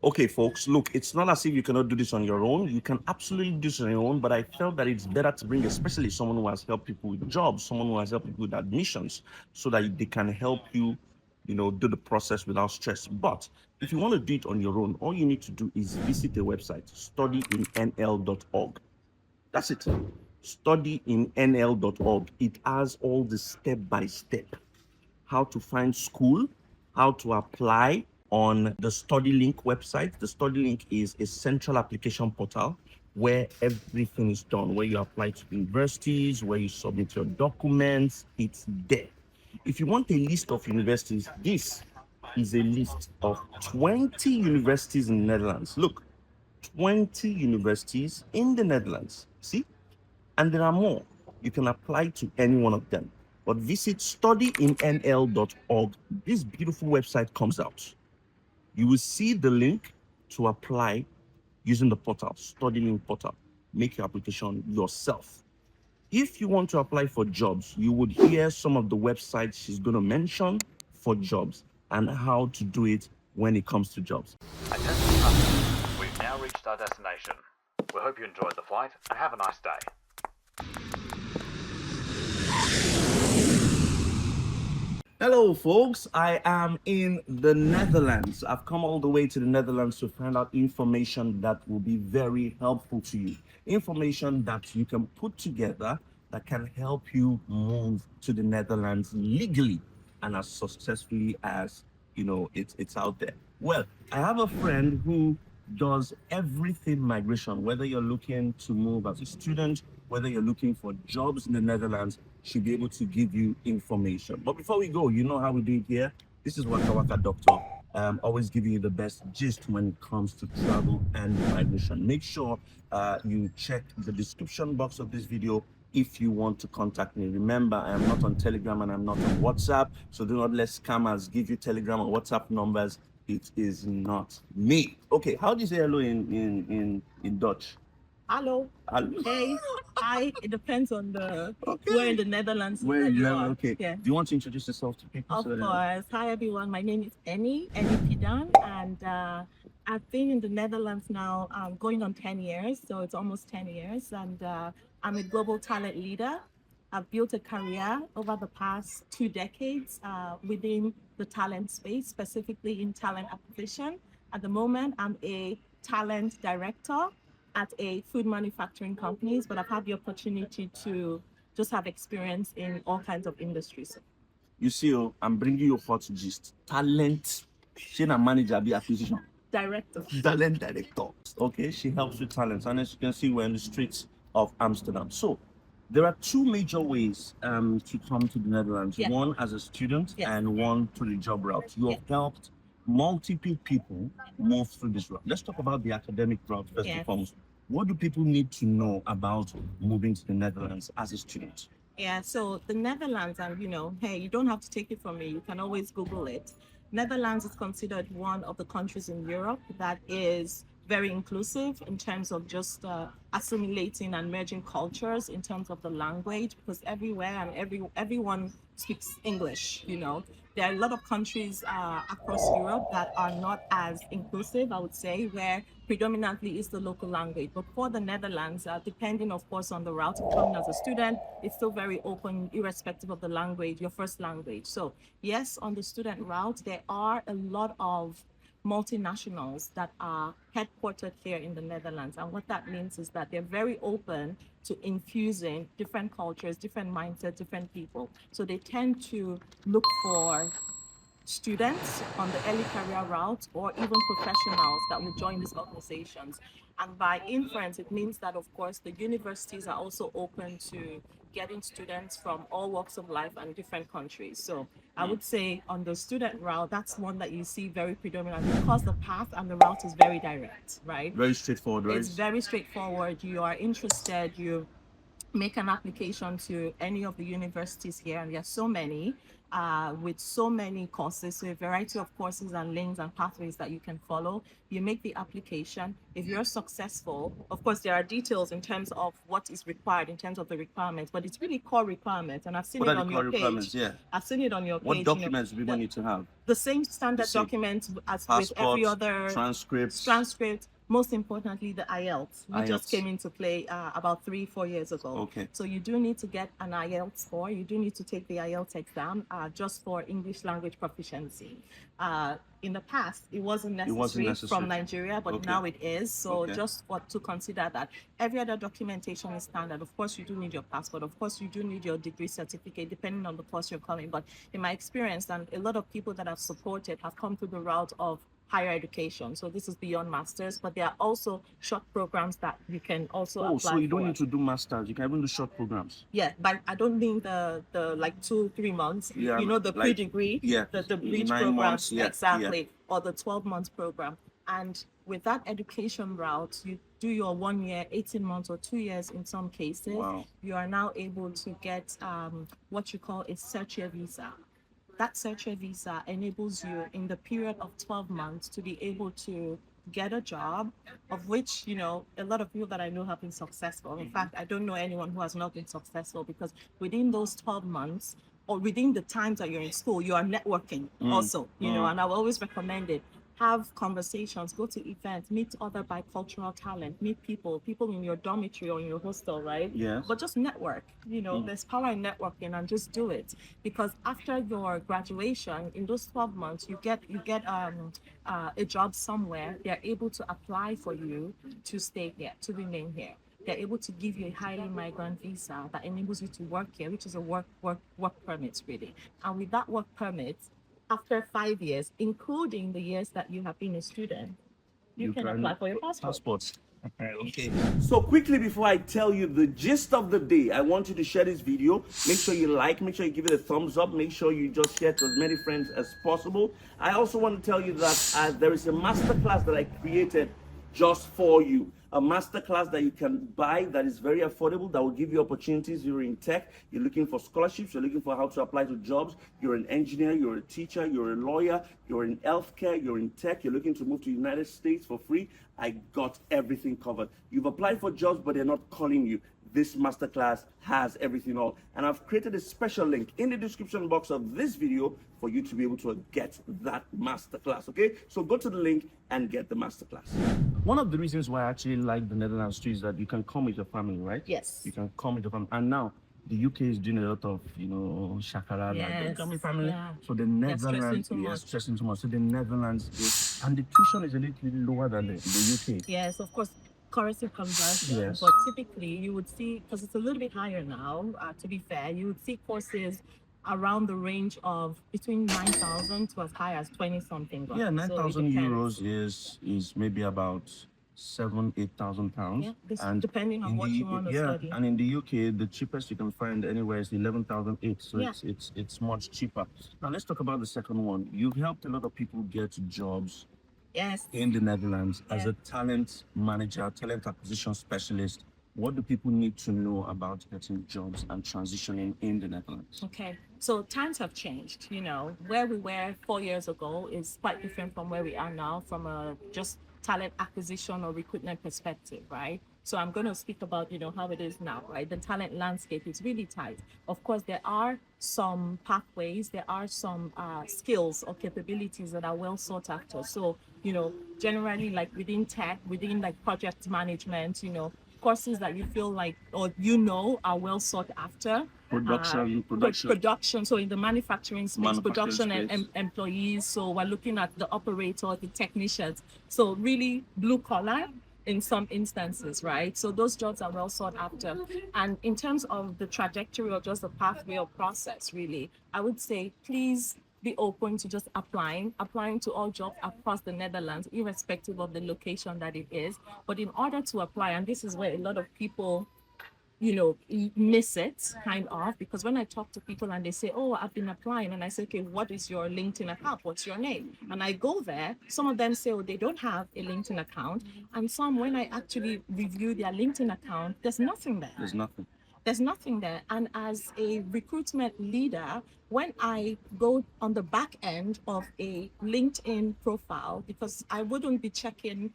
Okay, folks, look, it's not as if you cannot do this on your own. You can absolutely do this on your own, but I felt that it's better to bring, especially someone who has helped people with jobs, someone who has helped people with admissions, so that they can help you, do the process without stress. But if you want to do it on your own, all you need to do is visit the website, studyinNL.org. That's it. StudyinNL.org. It has all the step by step how to find school, how to apply on the Study Link website. The Study Link is a central application portal where everything is done, where you apply to universities, where you submit your documents. It's there. If you want a list of universities, this is a list of 20 universities in the Netherlands. Look, 20 universities in the Netherlands. See? And there are more. You can apply to any one of them. But visit studyinNL.org. This beautiful website comes out. You will see the link to apply using the portal, Study Link portal. Make your application yourself. If you want to apply for jobs, you would hear some of the websites she's going to mention for jobs and how to do it when it comes to jobs. Attention passengers, we've now reached our destination. We hope you enjoyed the flight and have a nice day. Hello, folks. I am in the Netherlands. I've come all the way to the Netherlands to find out information that will be very helpful to you. Information that you can put together that can help you move to the Netherlands legally and as successfully as it's out there. Well, I have a friend who does everything migration, whether you're looking to move as a student, whether you're looking for jobs in the Netherlands, she'll be able to give you information. But before we go, you know how we do it here. This is Waka Waka Doctor. Always giving you the best gist when it comes to travel and migration. Make sure you check the description box of this video if you want to contact me. Remember, I am not on Telegram and I'm not on WhatsApp, so do not let scammers give you Telegram or WhatsApp numbers. It is not me. Okay, how do you say hello in Dutch? Hello. Hello. Hey. Hi. It depends on the Okay. where in the Netherlands Where you you are. are? Okay. Yeah. Do you want to introduce yourself to people? Of course. Hi everyone. My name is Enni Pidan, and I've been in the Netherlands now going on 10 years, so it's almost 10 years, and I'm a global talent leader. I've built a career over the past 2 decades within the talent space, specifically in talent acquisition. At the moment, I'm a talent director at a food manufacturing companies, but I've had the opportunity to just have experience in all kinds of industries. You see, I'm bringing you hot gist. Talent, she na manager, be acquisition. Director. Talent director. Okay, she helps with talent. And as you can see, we're in the streets of Amsterdam. So there are two major ways to come to the Netherlands. Yeah. One as a student Yes. and one through the job route. You have helped multiple people move through this route. Let's talk about the academic route first and Yes. foremost. What do people need to know about moving to the Netherlands as a student? Yeah, so the Netherlands, and hey, you don't have to take it from me. You can always Google it. Netherlands is considered one of the countries in Europe that is very inclusive in terms of just assimilating and merging cultures in terms of the language, because everywhere and everyone speaks English. There are a lot of countries across Europe that are not as inclusive, I would say, where predominantly is the local language. But for the Netherlands, depending, of course, on the route of coming as a student, it's still very open, irrespective of the language, your first language. So yes, on the student route, there are a lot of multinationals that are headquartered here in the Netherlands. And what that means is that they're very open to infusing different cultures, different mindsets, different people. So they tend to look for students on the early career route or even professionals that will join these organizations. And by inference, it means that, of course, the universities are also open to getting students from all walks of life and different countries. So I would say on the student route, that's one that you see very predominant because the path and the route is very direct, right? Very straightforward, right? It's very straightforward. You are interested, you make an application to any of the universities here, and there are so many. with so many courses, so a variety of courses and links and pathways that you can follow. You make the application. If you're successful, of course, there are details in terms of what is required, in terms of the requirements, but it's really core requirements. And I've seen What it are the on core your requirements? page. Yeah. I've seen it on your What page. documents do people need to have? The same standard same. documents as with Passports, every other transcripts. Most importantly, the IELTS, which just IELTS. came into play about 3-4 years ago. Okay. So you do need to get an IELTS score. You do need to take the IELTS exam just for English language proficiency. In the past, it wasn't necessary, from Nigeria, but Okay. now it is. So Okay. just to consider that every other documentation is standard. Of course, you do need your passport. Of course, you do need your degree certificate, depending on the course you're coming. But in my experience, and a lot of people that I've supported have come through the route of higher education. So this is beyond masters, but there are also short programs that you can also apply so you don't for. need to do masters. You can even do short programs. Yeah, but I don't mean the like 2-3 months. Yeah, You know, the like- pre-degree, yeah, the bridge 9 program, months, yeah, exactly, or the 12-month program. And with that education route, you do your 1 year, 18 months, or 2 years in some cases. Wow. You are now able to get what you call a searcher visa. That searcher visa enables you in the period of 12 months to be able to get a job, of which, you know, a lot of people that I know have been successful. In fact, I don't know anyone who has not been successful, because within those 12 months or within the times that you're in school, you are networking also, you know, and I've always recommended have conversations, go to events, meet other bicultural talent, meet people in your dormitory or in your hostel, right? Yes. But just network, you know, there's power in networking, and just do it. Because after your graduation, in those 12 months, you get a job somewhere. They're able to apply for you to stay here, to remain here. They're able to give you a highly migrant visa that enables you to work here, which is a work permit, really. And with that work permit, after 5 years, including the years that you have been a student, you can apply for your passport. Okay. So quickly, before I tell you the gist of the day, I want you to share this video. Make sure you like, make sure you give it a thumbs up, make sure you just share to as many friends as possible. I also want to tell you that there is a masterclass that I created just for you. A masterclass that you can buy that is very affordable, that will give you opportunities. You're in tech, you're looking for scholarships, you're looking for how to apply to jobs, you're an engineer, you're a teacher, you're a lawyer, you're in healthcare, you're in tech, you're looking to move to the United States for free. I got everything covered. You've applied for jobs, but they're not calling you. This masterclass has everything all. And I've created a special link in the description box of this video for you to be able to get that masterclass, okay? So go to the link and get the masterclass. One of the reasons why I actually like the Netherlands too is that you can come with your family, right? Yes. You can come with your family. And now the UK is doing a lot of, you know, shakara, like don't come with family. Yeah. So the Netherlands, stressing too much. So the Netherlands is, and the tuition is a little lower than the UK. Yes, of course. Currency conversion, Yes. but typically you would see, because it's a little bit higher now, to be fair, you would see courses around the range of between 9,000 to as high as 20 something. Yeah, 9,000 euros is maybe about 7,000-8,000 pounds. Yeah, this and depending on what you want to study. And in the UK, the cheapest you can find anywhere is 11,008. So Yeah. it's much cheaper. Now let's talk about the second one. You've helped a lot of people get jobs Yes. in the Netherlands as Yeah. a talent manager, talent acquisition specialist. What do people need to know about getting jobs and transitioning in the Netherlands? Okay, so times have changed. You know, where we were 4 years ago is quite different from where we are now, from a just talent acquisition or recruitment perspective, right? So I'm going to speak about, you know, how it is now, right? The talent landscape is really tight. Of course, there are some pathways, there are some skills or capabilities that are well sought after. So, you know, generally like within tech, within like project management, you know, courses that you feel like, or you know, are well sought after. Production. So in the manufacturing space, production and employees. So we're looking at the operator, the technicians. So really blue collar in some instances, right? So those jobs are well sought after. And in terms of the trajectory or just the pathway or process, really, I would say please be open to just applying to all jobs across the Netherlands, irrespective of the location that it is. But in order to apply, and this is where a lot of people, you know, miss it kind of, because when I talk to people and they say, oh, I've been applying, and I say, okay, what is your LinkedIn account? What's your name? And I go there, some of them say, oh, they don't have a LinkedIn account. And some, when I actually review their LinkedIn account, there's nothing there. There's nothing. There's nothing there. And as a recruitment leader, when I go on the back end of a LinkedIn profile, because I wouldn't be checking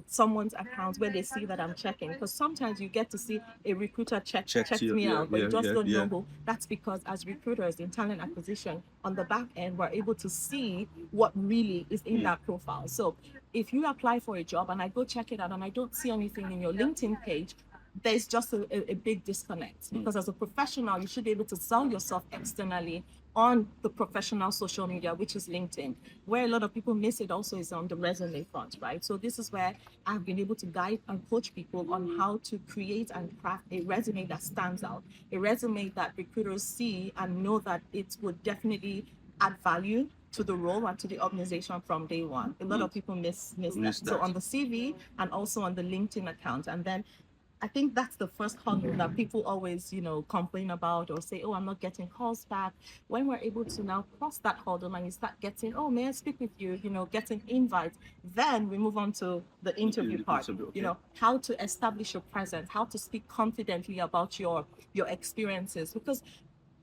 someone's account where they see that I'm checking, because sometimes you get to see a recruiter checked you. me Yeah, out, but yeah, you just yeah, don't yeah. know who. That's because as recruiters in talent acquisition on the back end, we're able to see what really is in that profile. So if you apply for a job and I go check it out and I don't see anything in your LinkedIn page, there's just a big disconnect, because as a professional you should be able to sell yourself externally on the professional social media, which is LinkedIn. Where a lot of people miss it also is on the resume front, right? So this is where I've been able to guide and coach people on how to create and craft a resume that stands out, a resume that recruiters see and know that it would definitely add value to the role and to the organization from day one. A lot of people miss that. So on the CV and also on the LinkedIn account. And then I think that's the first hurdle that people always, complain about or say, oh, I'm not getting calls back. When we're able to now cross that hurdle and you start getting, oh, may I speak with you, getting invites, then we move on to the interview part, how to establish your presence, how to speak confidently about your experiences. Because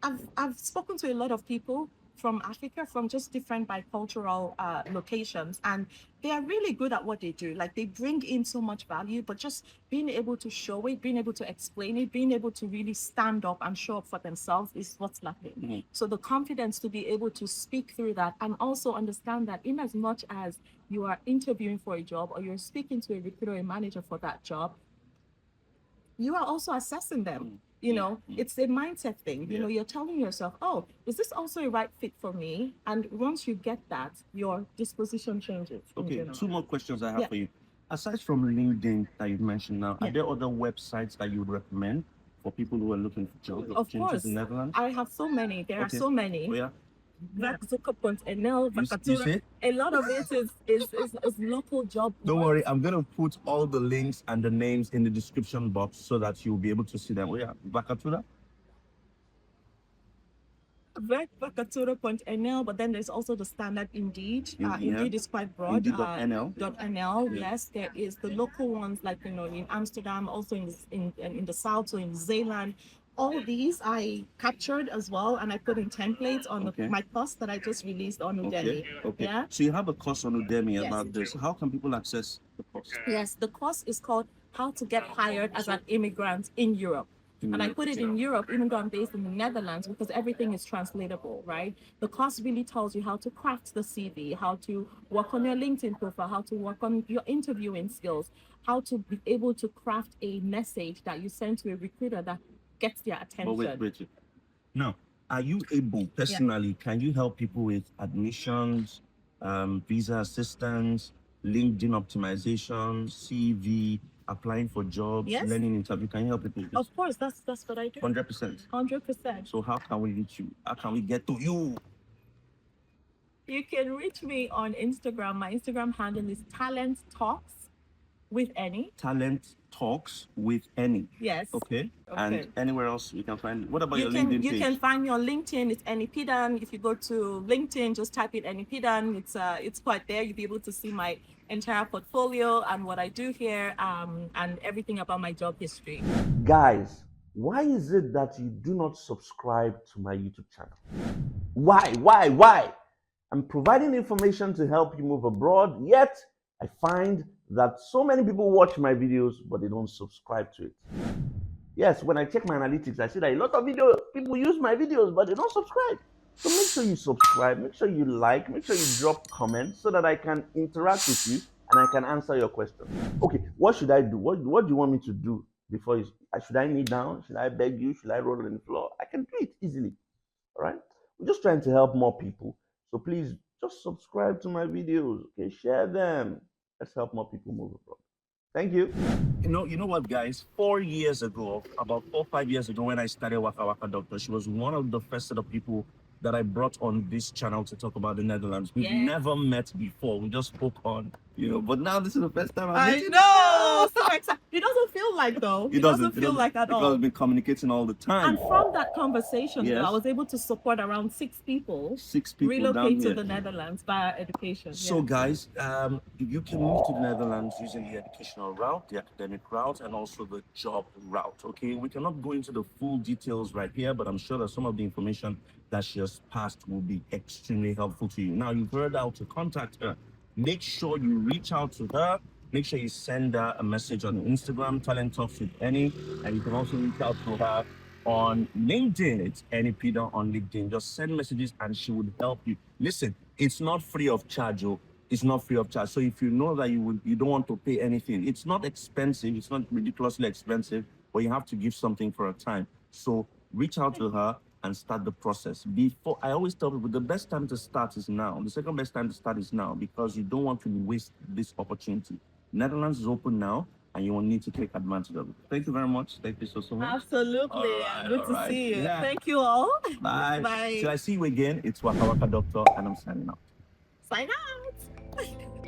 I've spoken to a lot of people from Africa, from just different bicultural locations, and they are really good at what they do. Like, they bring in so much value, but just being able to show it, being able to explain it, being able to really stand up and show up for themselves is what's lacking. So the confidence to be able to speak through that, and also understand that in as much as you are interviewing for a job or you're speaking to a recruiter or a manager for that job, you are also assessing them. It's a mindset thing. You're telling yourself, oh, is this also a right fit for me? And once you get that, your disposition changes. Okay, two more questions I have for you. Aside from LinkedIn that you mentioned now, are there other websites that you would recommend for people who are looking for job opportunities in the Netherlands? I have so many. There are so many. Oh, yeah. Enel, You see? a lot of it is local job. Don't worry, I'm going to put all the links and the names in the description box so that you'll be able to see them. Oh, yeah. Vacatura? Vacatura.nl, but then there's also the standard Indeed. Indeed is quite broad. Indeed.nl. Yes, there is the local ones like in Amsterdam, also in the south, so in Zeeland. All these I captured as well, and I put in templates on my course that I just released on Udemy. Okay. Yeah. So you have a course on Udemy about this. How can people access the course? Yes, the course is called How to Get Hired as an Immigrant in Europe. And I put it in Europe, even though I'm based in the Netherlands, because everything is translatable, right? The course really tells you how to craft the CV, how to work on your LinkedIn profile, how to work on your interviewing skills, how to be able to craft a message that you send to a recruiter that gets their attention. But wait. Now, are you able, personally, can you help people with admissions, visa assistance, LinkedIn optimization, CV, applying for jobs, learning interview? Can you help people with this? Of course, that's what I do. 100%. 100%. So how can we reach you? How can we get to you? You can reach me on Instagram. My Instagram handle is Talent Talks with Enni. Talent Talks with Enni. Yes. Okay. And anywhere else you can find. What about your LinkedIn page? You can find me on LinkedIn. It's Enni Pidan. If you go to LinkedIn, just type in Enni Pidan. It's quite there. You'll be able to see my entire portfolio and what I do here, and everything about my job history. Guys, why is it that you do not subscribe to my YouTube channel? Why? I'm providing information to help you move abroad, yet I find that so many people watch my videos, but they don't subscribe to it. Yes, when I check my analytics, I see that a lot of people use my videos, but they don't subscribe. So make sure you subscribe, make sure you like, make sure you drop comments so that I can interact with you and I can answer your questions. Okay, what should I do? What do you want me to do before you? Should I kneel down? Should I beg you? Should I roll on the floor? I can do it easily. All right? We're just trying to help more people. So please just subscribe to my videos. Okay, share them. Let's help more people move abroad. Thank you. You know what, guys? 4 years ago, about 4 or 5 years ago, when I started Waka Waka Doctor, she was one of the first set of people that I brought on this channel to talk about the Netherlands. We've never met before. We just spoke on, but now this is the first time I met you. know. was so excited. It doesn't feel like though. It doesn't feel like at because all. we've been communicating all the time. And from that conversation, Yes. I was able to support around 6 people 6 people down relocate to here. the Netherlands via education. So, guys, you can move to the Netherlands using the educational route, the academic route, and also the job route. Okay, we cannot go into the full details right here, but I'm sure that some of the information that she has passed will be extremely helpful to you. Now, you've heard how to contact her. Make sure you reach out to her. Make sure you send her a message on Instagram, Talent Talks with Enni, and you can also reach out to her on LinkedIn. It's Enni Pidan on LinkedIn. Just send messages and she would help you. Listen, it's not free of charge. Oh, it's not free of charge. So if you know that you don't want to pay anything, it's not expensive. It's not ridiculously expensive, but you have to give something for a time. So reach out to her and start the process. Before, I always tell people the best time to start is now. The second best time to start is now because you don't want to waste this opportunity. Netherlands is open now, and you will need to take advantage of it. Thank you very much. Thank you so much. Absolutely. All right, Good all to right. see you. Yeah. Thank you all. Bye. Bye. Till I see you again, it's Waka Waka Doctor, and I'm signing out. Sign out.